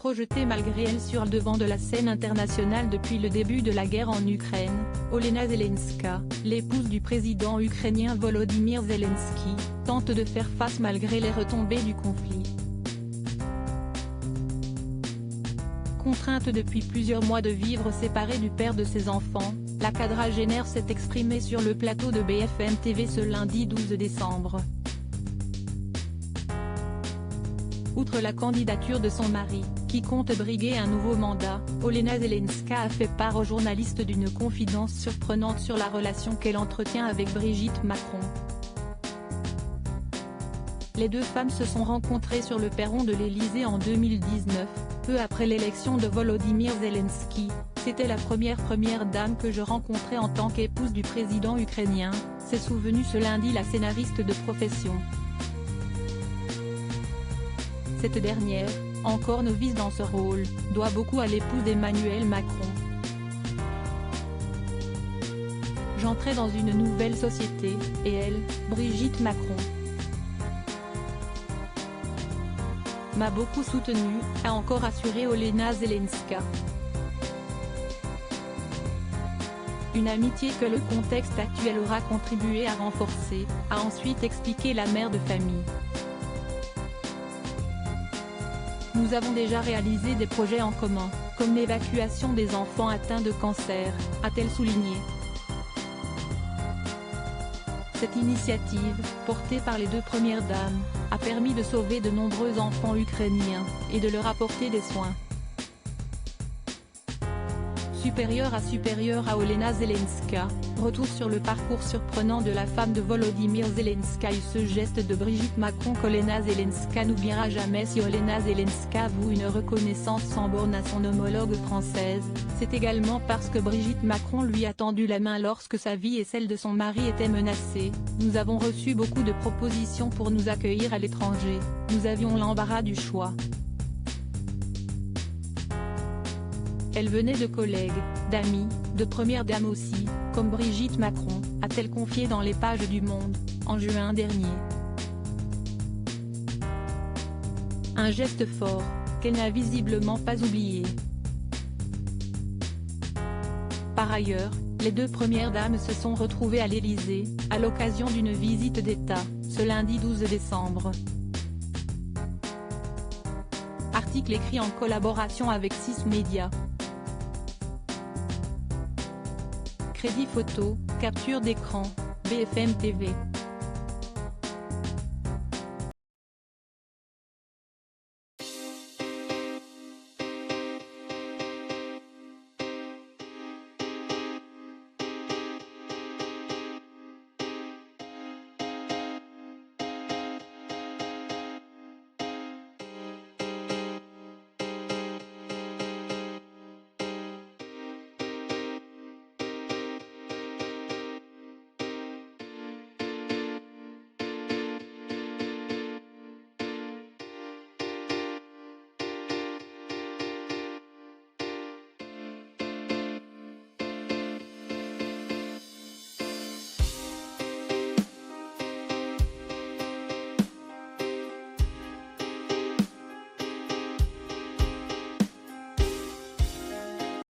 projetée malgré elle sur le devant de la scène internationale depuis le début de la guerre en Ukraine. Olena Zelenska, l'épouse du président ukrainien Volodymyr Zelensky, tente de faire face malgré les retombées du conflit. Contrainte depuis plusieurs mois de vivre séparée du père de ses enfants, la quadragénaire s'est exprimée sur le plateau de BFM TV ce lundi 12 décembre. Outre la candidature de son mari, qui compte briguer un nouveau mandat, Olena Zelenska a fait part aux journalistes d'une confidence surprenante sur la relation qu'elle entretient avec Brigitte Macron. Les deux femmes se sont rencontrées sur le perron de l'Élysée en 2019, peu après l'élection de Volodymyr Zelensky. C'était la première dame que je rencontrais en tant qu'épouse du président ukrainien, s'est souvenue ce lundi la scénariste de profession. Cette dernière, encore novice dans ce rôle, doit beaucoup à l'épouse d'Emmanuel Macron. J'entrais dans une nouvelle société, et elle, Brigitte Macron, m'a beaucoup soutenue, a encore assuré Olena Zelenska. Une amitié que le contexte actuel aura contribué à renforcer, a ensuite expliqué la mère de famille. Nous avons déjà réalisé des projets en commun, comme l'évacuation des enfants atteints de cancer, a-t-elle souligné. Cette initiative, portée par les deux premières dames, a permis de sauver de nombreux enfants ukrainiens, et de leur apporter des soins. Supérieur à Olena Zelenska, retour sur le parcours surprenant de la femme de Volodymyr Zelensky. Ce geste de Brigitte Macron qu'Olena Zelenska n'oubliera jamais. Si Olena Zelenska voue une reconnaissance sans borne à son homologue française, c'est également parce que Brigitte Macron lui a tendu la main lorsque sa vie et celle de son mari étaient menacées. Nous avons reçu beaucoup de propositions pour nous accueillir à l'étranger, nous avions l'embarras du choix. Elle venait de collègues, d'amis, de premières dames aussi, comme Brigitte Macron, a-t-elle confié dans les pages du Monde, en juin dernier. Un geste fort, qu'elle n'a visiblement pas oublié. Par ailleurs, les deux premières dames se sont retrouvées à l'Élysée, à l'occasion d'une visite d'État, ce lundi 12 décembre. Article écrit en collaboration avec 6 médias. Crédit photo, capture d'écran, BFM TV.